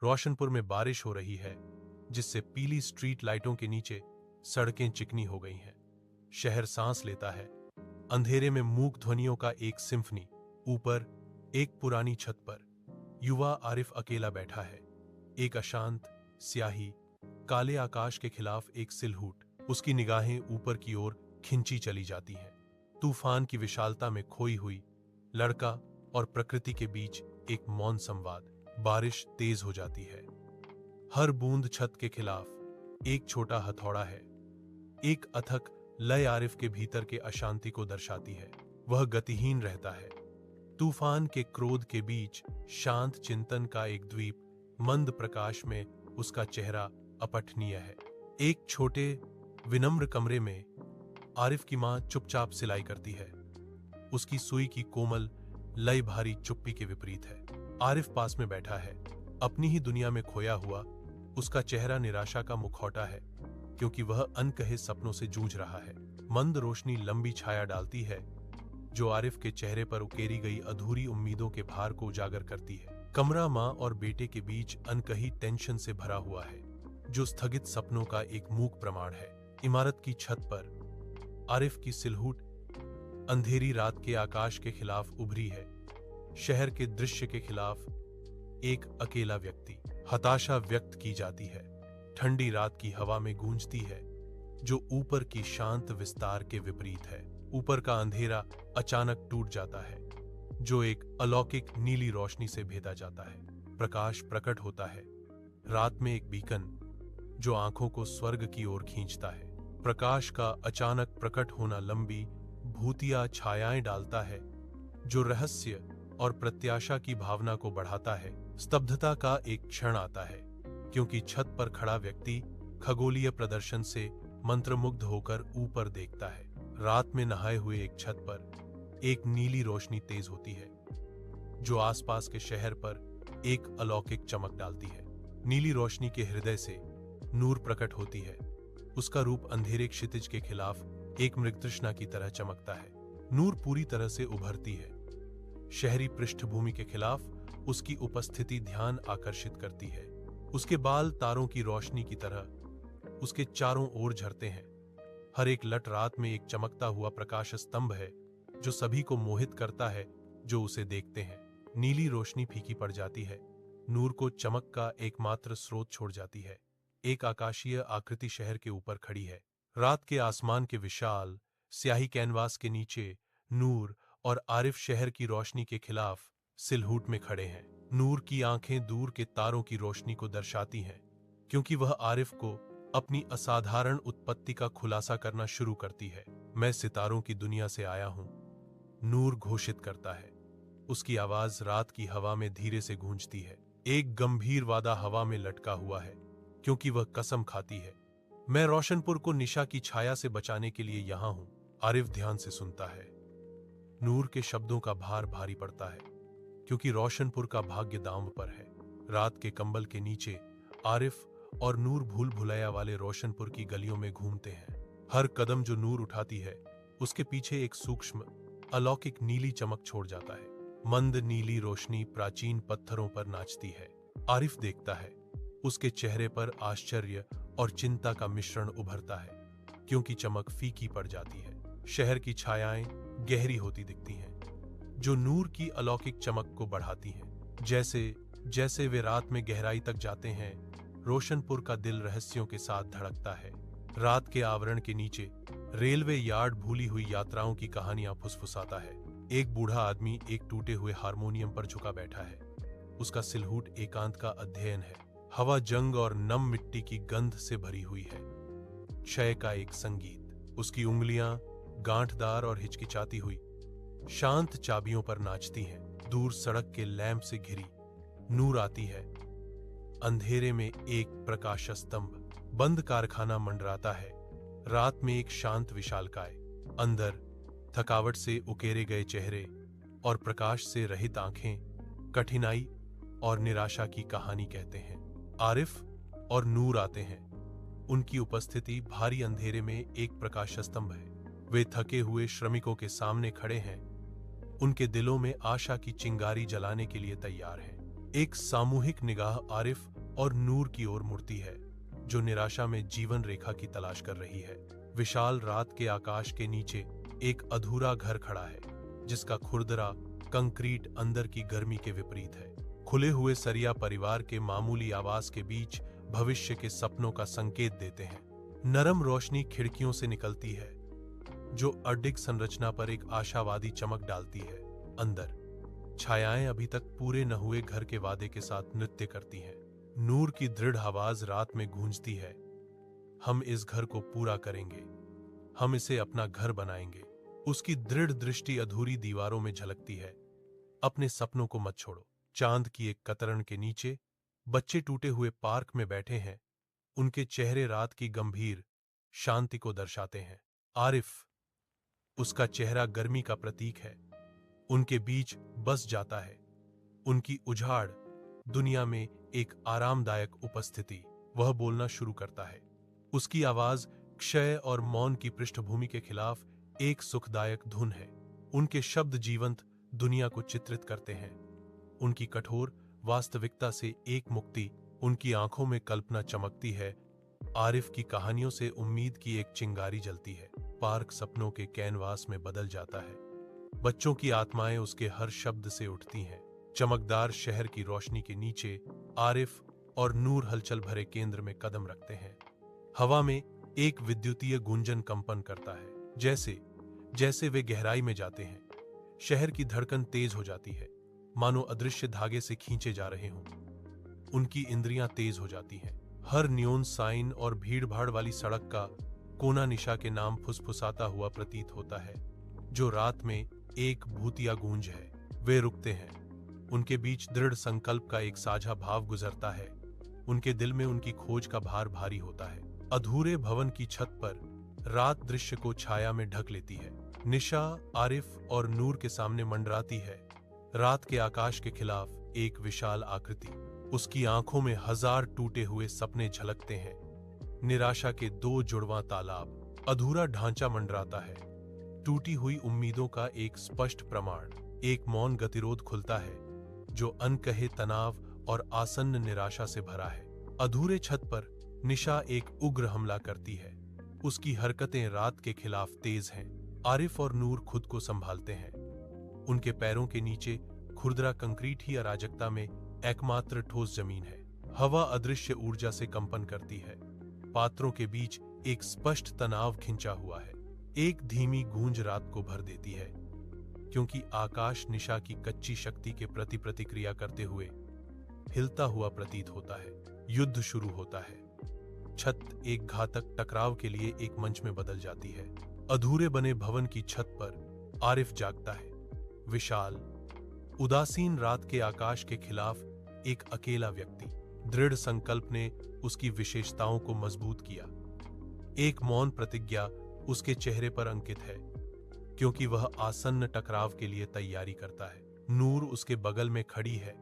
रोशनपुर में बारिश हो रही है, जिससे पीली स्ट्रीट लाइटों के नीचे सड़कें चिकनी हो गई हैं। शहर सांस लेता है। अंधेरे में मूक ध्वनियों का एक सिम्फनी। ऊपर एक पुरानी छत पर युवा आरिफ अकेला बैठा है। एक अशांत स्याही काले आकाश के खिलाफ एक सिलहूट। उसकी निगाहें ऊपर की ओर खिंची चली जाती हैं। तूफान की विशालता में खोई हुई लड़का और प्रकृति के बीच एक मौन संवाद। बारिश तेज हो जाती है। हर बूंद छत के खिलाफ एक छोटा हथौड़ा है। एक अथक लय आरिफ के भीतर के अशांति को दर्शाती है। वह गतिहीन रहता है। तूफान के क्रोध के बीच शांत चिंतन का एक द्वीप। मंद प्रकाश में उसका चेहरा अपठनीय है। एक छोटे विनम्र कमरे में आरिफ की मां चुपचाप सिलाई करती है। उसकी सुई की कोमल लय भारी चुप्पी के विपरीत है। आरिफ पास में बैठा है, अपनी ही दुनिया में खोया हुआ। उसका चेहरा निराशा का मुखौटा है, क्योंकि वह अनकहे सपनों से जूझ रहा है। मंद रोशनी लंबी छाया डालती है, जो आरिफ के चेहरे पर उकेरी गई अधूरी उम्मीदों के भार को उजागर करती है। कमरा मां और बेटे के बीच अनकही टेंशन से भरा हुआ है, जो स्थगित सपनों का एक मूक प्रमाण है। इमारत की छत पर आरिफ की सिलहूट अंधेरी रात के आकाश के खिलाफ उभरी है। शहर के दृश्य के खिलाफ एक अकेला व्यक्ति। हताशा व्यक्त की जाती है। ठंडी रात की हवा में गूंजती है, जो ऊपर की शांत विस्तार के विपरीत है। ऊपर का अंधेरा अचानक टूट जाता है, जो एक अलौकिक नीली रोशनी से भेदा जाता है। प्रकाश प्रकट होता है। रात में एक बीकन, जो आंखों को स्वर्ग की ओर खींचता है। प्रकाश का अचानक प्रकट होना लंबी भूतिया छायाएं डालता है, जो रहस्य और प्रत्याशा की भावना को बढ़ाता है। स्तब्धता का एक क्षण आता है, क्योंकि छत पर खड़ा व्यक्ति खगोलीय प्रदर्शन से मंत्रमुग्ध होकर ऊपर देखता है। रात में नहाए हुए एक छत पर एक नीली रोशनी तेज होती है, जो आसपास के शहर पर एक अलौकिक चमक डालती है। नीली रोशनी के हृदय से नूर प्रकट होती है। उसका रूप अंधेरे क्षितिज के खिलाफ एक मृगतृष्णा की तरह चमकता है। नूर पूरी तरह से उभरती है। शहरी पृष्ठभूमि के खिलाफ उसकी उपस्थिति ध्यान आकर्षित करती है। उसके बाल तारों की रोशनी की तरह उसके चारों ओर झरते हैं। हर एक लट रात में एक चमकता हुआ प्रकाश स्तंभ है, जो सभी को मोहित करता है जो उसे देखते हैं। नीली रोशनी फीकी पड़ जाती है। नूर को चमक का एकमात्र स्रोत छोड़ जाती है। एक आकाशीय आकृति शहर के ऊपर खड़ी है। रात के आसमान के विशाल स्याही कैनवास के नीचे नूर और आरिफ शहर की रोशनी के खिलाफ सिलहूट में खड़े हैं। नूर की आंखें दूर के तारों की रोशनी को दर्शाती हैं, क्योंकि वह आरिफ को अपनी असाधारण उत्पत्ति का खुलासा करना शुरू करती है। मैं सितारों की दुनिया से आया हूं, नूर घोषित करता है। उसकी आवाज रात की हवा में धीरे से गूंजती है। एक गंभीर वादा हवा में लटका हुआ है, क्योंकि वह कसम खाती है, मैं रोशनपुर को निशा की छाया से बचाने के लिए यहां हूं। आरिफ ध्यान से सुनता है। नूर के शब्दों का भार भारी पड़ता है, क्योंकि रोशनपुर का भाग्य दांव पर है। रात के कंबल के नीचे आरिफ और नूर भूल भुलैया वाले रोशनपुर की गलियों में घूमते हैं। हर कदम जो नूर उठाती है, उसके पीछे एक सूक्ष्म अलौकिक नीली चमक छोड़ जाता है। मंद नीली रोशनी प्राचीन पत्थरों पर नाचती है। आरिफ देखता है, उसके चेहरे पर आश्चर्य और चिंता का मिश्रण उभरता है, क्योंकि चमक फीकी पड़ जाती है। शहर की छायाएं गहरी होती दिखती हैं, जो नूर की अलौकिक चमक को बढ़ाती हैं। जैसे जैसे वे रात में गहराई तक जाते हैं, रोशनपुर का दिल रहस्यों के साथ धड़कता है। रात के आवरण के नीचे रेलवे यार्ड भूली हुई यात्राओं की कहानियां फुसफुसाता है। एक बूढ़ा आदमी एक टूटे हुए हारमोनियम पर झुका बैठा है। उसका सिलहूट एकांत का अध्ययन है। हवा जंग और नम मिट्टी की गंध से भरी हुई है। क्षय का एक संगीत। उसकी उंगलियां गांठदार और हिचकिचाती हुई शांत चाबियों पर नाचती हैं। दूर सड़क के लैंप से घिरी नूर आती है। अंधेरे में एक प्रकाश स्तंभ। बंद कारखाना मंडराता है। रात में एक शांत विशालकाय। अंदर थकावट से उकेरे गए चेहरे और प्रकाश से रहित आंखें कठिनाई और निराशा की कहानी कहते हैं। आरिफ और नूर आते हैं। उनकी उपस्थिति भारी अंधेरे में एक प्रकाश स्तंभ है। वे थके हुए श्रमिकों के सामने खड़े हैं। उनके दिलों में आशा की चिंगारी जलाने के लिए तैयार हैं। एक सामूहिक निगाह आरिफ और नूर की ओर मुड़ती है, जो निराशा में जीवन रेखा की तलाश कर रही है। विशाल रात के आकाश के नीचे एक अधूरा घर खड़ा है, जिसका खुरदरा कंक्रीट अंदर की गर्मी के विपरीत है। खुले हुए सरिया परिवार के मामूली आवास के बीच भविष्य के सपनों का संकेत देते हैं। नरम रोशनी खिड़कियों से निकलती है, जो अडिग संरचना पर एक आशावादी चमक डालती है। अंदर छायाएं अभी तक पूरे न हुए घर के वादे के साथ नृत्य करती हैं। नूर की दृढ़ आवाज रात में गूंजती है, हम इस घर को पूरा करेंगे, हम इसे अपना घर बनाएंगे। उसकी दृढ़ दृष्टि अधूरी दीवारों में झलकती है। अपने सपनों को मत छोड़ो। चांद की एक कतरन के नीचे बच्चे टूटे हुए पार्क में बैठे हैं। उनके चेहरे रात की गंभीर शांति को दर्शाते हैं। आरिफ, उसका चेहरा गर्मी का प्रतीक है, उनके बीच बस जाता है। उनकी उजाड़ दुनिया में एक आरामदायक उपस्थिति। वह बोलना शुरू करता है। उसकी आवाज क्षय और मौन की पृष्ठभूमि के खिलाफ एक सुखदायक धुन है। उनके शब्द जीवंत दुनिया को चित्रित करते हैं। उनकी कठोर वास्तविकता से एक मुक्ति। उनकी आंखों में कल्पना चमकती है। आरिफ की कहानियों से उम्मीद की एक चिंगारी जलती है। पार्क सपनों के कैनवास में बदल जाता है। बच्चों की आत्माएं उसके हर शब्द से उठती हैं। चमकदार शहर की रोशनी के नीचे आरिफ और नूर हलचल भरे केंद्र में कदम रखते हैं। हवा में एक विद्युतीय गुंजन कंपन करता है। जैसे जैसे वे गहराई में जाते हैं, शहर की धड़कन तेज हो जाती है, मानो अदृश्य धागे से खींचे जा रहे हों। उनकी इंद्रियां तेज हो जाती हैं। हर नियोन साइन और भीड़भाड़ वाली सड़क का कोना निशा के नाम फुसफुसाता हुआ प्रतीत होता है, जो रात में एक भूतिया गूंज है। वे रुकते हैं। उनके बीच दृढ़ संकल्प का एक साझा भाव गुजरता है। उनके दिल में उनकी खोज का भार भारी होता है। अधूरे भवन की छत पर रात दृश्य को छाया में ढक लेती है। निशा आरिफ और नूर के सामने मंडराती है। रात के आकाश के खिलाफ एक विशाल आकृति। उसकी आंखों में हजार टूटे हुए सपने झलकते हैं। निराशा के दो जुड़वां तालाब। अधूरा ढांचा मंडराता है। टूटी हुई उम्मीदों का एक स्पष्ट प्रमाण। एक मौन गतिरोध खुलता है, जो अनकहे तनाव और आसन्न निराशा से भरा है। अधूरे छत पर निशा एक उग्र हमला करती है। उसकी हरकतें रात के खिलाफ तेज हैं। आरिफ और नूर खुद को संभालते हैं। उनके पैरों के नीचे खुरदरा कंक्रीट ही अराजकता में एकमात्र ठोस जमीन है। हवा अदृश्य ऊर्जा से कंपन करती है। पात्रों के बीच एक स्पष्ट तनाव खिंचा हुआ है। एक धीमी गूंज रात को भर देती है, क्योंकि आकाश निशा की कच्ची शक्ति के प्रति प्रतिक्रिया करते हुए हिलता हुआ प्रतीत होता है। युद्ध शुरू होता है। छत एक घातक टकराव के लिए एक मंच में बदल जाती है। अधूरे बने भवन की छत पर आरिफ जागता है। विशाल उदासीन रात के आकाश के खिलाफ एक अकेला व्यक्ति। दृढ़ संकल्प ने उसकी विशेषताओं को मजबूत किया। एक मौन प्रतिज्ञा उसके चेहरे पर अंकित है, क्योंकि वह आसन्न टकराव के लिए तैयारी करता है। नूर उसके बगल में खड़ी है,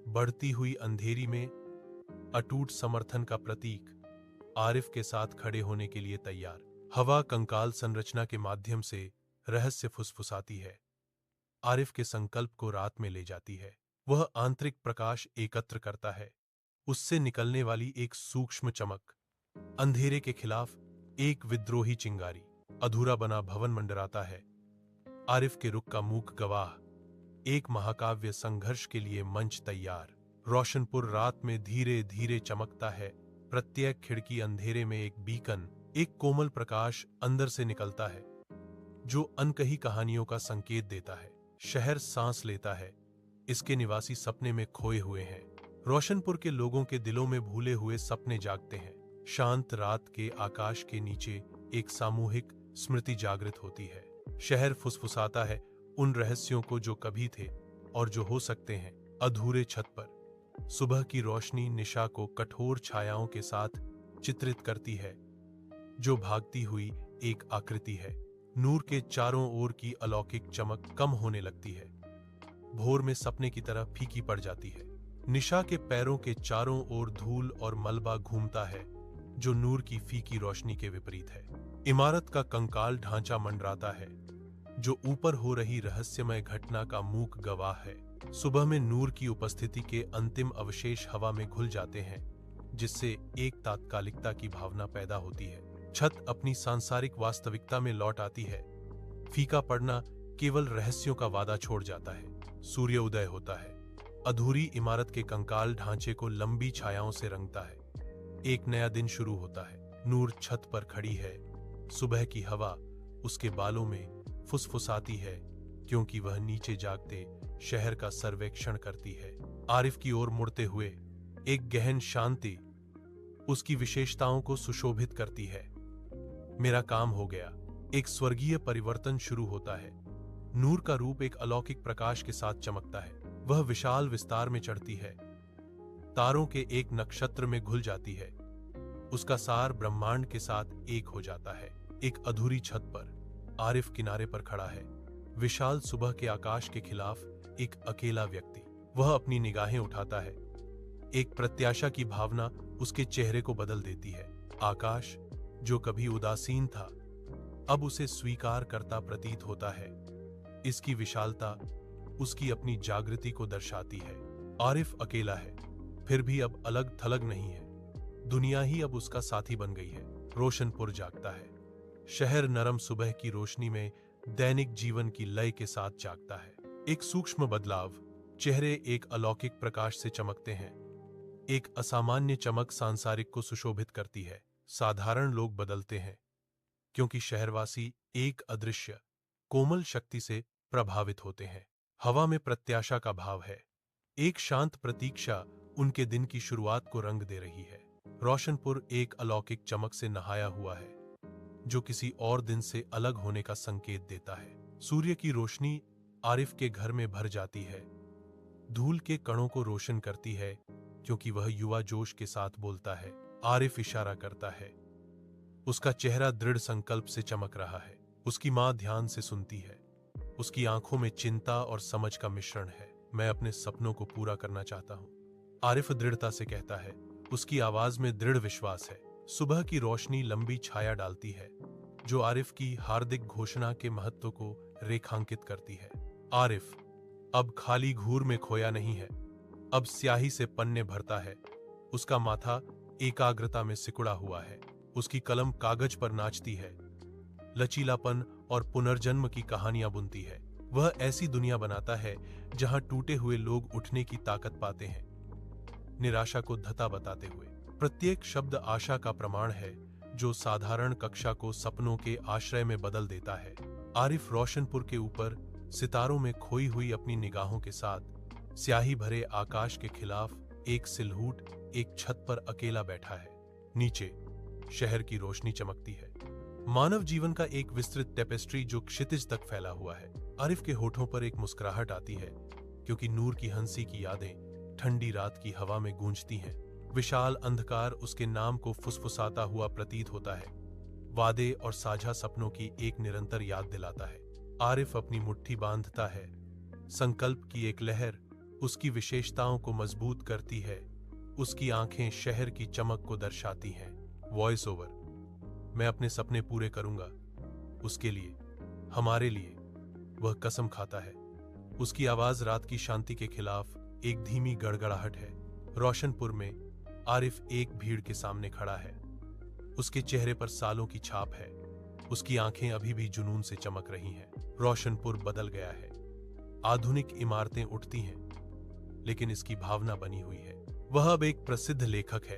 बढ़ती हुई अंधेरी में अटूट समर्थन का प्रतीक, आरिफ के साथ खड़े होने के लिए तैयार। हवा कंकाल संरचना के माध्यम से रहस्य फुसफुसाती है। आरिफ के संकल्प को रात में ले जाती है। वह आंतरिक प्रकाश एकत्र करता है। उससे निकलने वाली एक सूक्ष्म चमक, अंधेरे के खिलाफ एक विद्रोही चिंगारी। अधूरा बना भवन मंडराता है। आरिफ के रुख का मूक गवाह। एक महाकाव्य संघर्ष के लिए मंच तैयार। रोशनपुर रात में धीरे धीरे चमकता है। प्रत्येक खिड़की अंधेरे में एक बीकन, एक कोमल प्रकाश अंदर से निकलता है, जो अनकही कहानियों का संकेत देता है। शहर सांस लेता है। इसके निवासी सपने में खोए हुए हैं। रोशनपुर के लोगों के दिलों में भूले हुए सपने जागते हैं। शांत रात के आकाश के नीचे एक सामूहिक स्मृति जागृत होती है। शहर फुसफुसाता है उन रहस्यों को जो कभी थे और जो हो सकते हैं। अधूरे छत पर सुबह की रोशनी निशा को कठोर छायाओं के साथ चित्रित करती है, जो भागती हुई एक आकृति है। नूर के चारों ओर की अलौकिक चमक कम होने लगती है। भोर में सपने की तरह फीकी पड़ जाती है। निशा के पैरों के चारों ओर धूल और मलबा घूमता है, जो नूर की फीकी रोशनी के विपरीत है। इमारत का कंकाल ढांचा मंडराता है, जो ऊपर हो रही रहस्यमय घटना का मूक गवाह है। सुबह में नूर की उपस्थिति के अंतिम अवशेष हवा में घुल जाते हैं, जिससे एक तात्कालिकता की भावना पैदा होती है। छत अपनी सांसारिक वास्तविकता में लौट आती है। फीका पड़ना केवल रहस्यों का वादा छोड़ जाता है। सूर्य उदय होता है। अधूरी इमारत के कंकाल ढांचे को लंबी छायाओं से रंगता है। एक नया दिन शुरू होता है। नूर छत पर खड़ी है। सुबह की हवा उसके बालों में फुसफुसाती है, क्योंकि वह नीचे जागते शहर का सर्वेक्षण करती है। आरिफ की ओर मुड़ते हुए एक गहन शांति उसकी विशेषताओं को सुशोभित करती है। मेरा काम हो गया। एक स्वर्गीय परिवर्तन शुरू होता है। नूर का रूप एक अलौकिक प्रकाश के साथ चमकता है। वह विशाल विस्तार में चढ़ती है, तारों के एक नक्षत्र में घुल जाती है। उसका सार ब्रह्मांड के साथ एक हो जाता है। एक अधूरी छत पर आरिफ किनारे पर खड़ा है। विशाल सुबह के आकाश के खिलाफ एक अकेला व्यक्ति। वह अपनी निगाहें उठाता है। एक प्रत्याशा की भावना उसके चेहरे को बदल देती है। आकाश, जो कभी उदासीन था, अब उसे स्वीकार करता प्रतीत होता है। इसकी विशालता उसकी अपनी जागृति को दर्शाती है। आरिफ अकेला है, फिर भी अब अलग थलग नहीं है। दुनिया ही अब उसका साथी बन गई है। रोशनपुर जागता है। शहर नरम सुबह की रोशनी में दैनिक जीवन की लय के साथ जागता है। एक सूक्ष्म बदलाव। चेहरे एक अलौकिक प्रकाश से चमकते हैं। एक असामान्य चमक सांसारिक को सुशोभित करती है। साधारण लोग बदलते हैं, क्योंकि शहरवासी एक अदृश्य कोमल शक्ति से प्रभावित होते हैं। हवा में प्रत्याशा का भाव है। एक शांत प्रतीक्षा उनके दिन की शुरुआत को रंग दे रही है। रोशनपुर एक अलौकिक चमक से नहाया हुआ है, जो किसी और दिन से अलग होने का संकेत देता है। सूर्य की रोशनी आरिफ के घर में भर जाती है। धूल के कणों को रोशन करती है, क्योंकि वह युवा जोश के साथ बोलता है। आरिफ इशारा करता है। उसका चेहरा दृढ़ संकल्प से चमक रहा है। उसकी मां ध्यान से सुनती है। उसकी आंखों में चिंता और समझ का मिश्रण है। मैं अपने सपनों को पूरा करना चाहता हूं, आरिफ दृढ़ता से कहता है। उसकी आवाज में दृढ़ विश्वास है। सुबह की रोशनी लंबी छाया डालती है, जो आरिफ की हार्दिक घोषणा के महत्व को रेखांकित करती है। आरिफ अब खाली घूर में खोया नहीं है, अब स्याही से पन्ने भरता है। उसका माथा एकाग्रता में सिकुड़ा हुआ है। उसकी कलम कागज पर नाचती है, लचीलापन और पुनर्जन्म की कहानियां बुनती है। वह ऐसी दुनिया बनाता है जहां टूटे हुए लोग उठने की ताकत पाते हैं, निराशा को धता बताते हुए। प्रत्येक शब्द आशा का प्रमाण है, जो साधारण कक्षा को सपनों के आश्रय में बदल देता है। आरिफ रोशनपुर के ऊपर सितारों में खोई हुई अपनी निगाहों के साथ स्याही भरे आकाश के खिलाफ एक सिलहूट एक छत पर अकेला बैठा है। नीचे शहर की रोशनी चमकती है। मानव जीवन का एक विस्तृत टेपेस्ट्री जो क्षितिज तक फैला हुआ है। आरिफ के होठों पर एक मुस्कुराहट आती है, क्योंकि नूर की हंसी की यादें ठंडी रात की हवा में गूंजती हैं। विशाल अंधकार उसके नाम को फुसफुसाता हुआ प्रतीत होता है। वादे और साझा सपनों की एक निरंतर याद दिलाता है। आरिफ अपनी मुट्ठी बांधता है। संकल्प की एक लहर उसकी विशेषताओं को मजबूत करती है। उसकी आंखें शहर की चमक को दर्शाती हैं। Voice over. मैं अपने सपने पूरे करूंगा, उसके लिए, हमारे लिए। वह कसम खाता है। उसकी आवाज रात की शांति के खिलाफ एक धीमी गड़गड़ाहट है। रोशनपुर में आरिफ एक भीड़ के सामने खड़ा है। उसके चेहरे पर सालों की छाप है। उसकी आंखें अभी भी जुनून से चमक रही हैं। रोशनपुर बदल गया है। आधुनिक इमारतें उठती हैं, लेकिन इसकी भावना बनी हुई है। वह अब एक प्रसिद्ध लेखक है।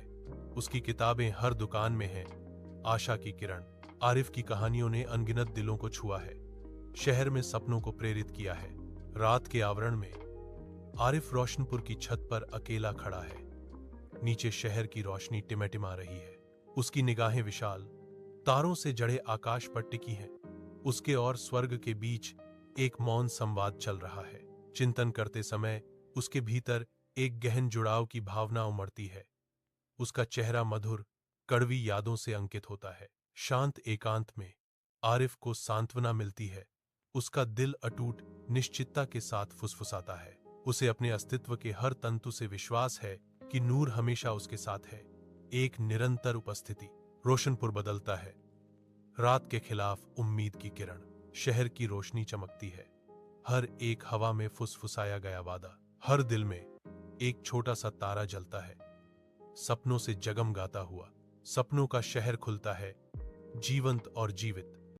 उसकी किताबें हर दुकान में हैं। आशा की किरण। आरिफ की कहानियों ने अनगिनत दिलों को छुआ है, शहर में सपनों को प्रेरित किया है। रात के आवरण में आरिफ रोशनपुर की छत पर अकेला खड़ा है। नीचे शहर की रोशनी टिमटिमा रही है। उसकी निगाहें विशाल तारों से जड़े आकाश पर टिकी हैं। उसके और स्वर्ग के बीच एक मौन संवाद चल रहा है। चिंतन करते समय उसके भीतर एक गहन जुड़ाव की भावना उमड़ती है। उसका चेहरा मधुर कड़वी यादों से अंकित होता है। शांत एकांत में आरिफ को सांत्वना मिलती है। उसका दिल अटूट निश्चितता के साथ फुसफुसाता है। उसे अपने अस्तित्व के हर तंतु से विश्वास है कि नूर हमेशा उसके साथ है, एक निरंतर उपस्थिति। रोशनपुर बदलता है। रात के खिलाफ उम्मीद की किरण। शहर की रोशनी चमकती है। हर एक हवा में फुसफुसाया गया वादा हर दिल में एक छोटा सा तारा जलता है, सपनों से जगमगाता हुआ। सपनों का शहर खुलता है, जीवंत और जीवित।